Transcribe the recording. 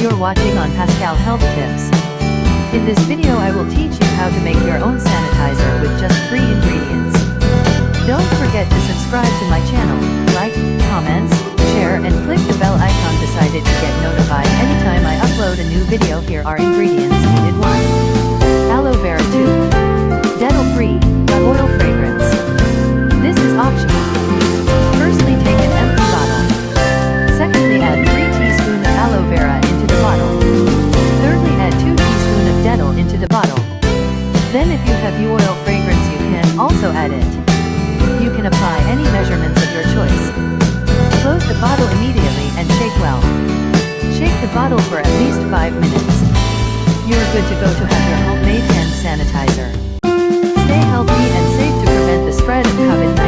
You're watching on Pascal Health Tips. In this video I will teach you how to make your own sanitizer with just 3 ingredients. Don't forget to subscribe to my channel, like, comments, share and click the bell icon beside it to get notified anytime I upload a new video. Here are ingredients needed. 1. Aloe vera 2. Dental free, but oil fragrance. This is optional. Firstly, take an empty bottle. Secondly, add 3 teaspoons of aloe vera into the bottle. Thirdly, add 2 teaspoons of dental into the bottle. Then if you have oil fragrance you can also add it. You can apply any measurements of your choice. Close the bottle immediately and shake well. Shake the bottle for at least 5 minutes. You're good to go to have your homemade hand sanitizer. Stay healthy and safe to prevent the spread of COVID-19.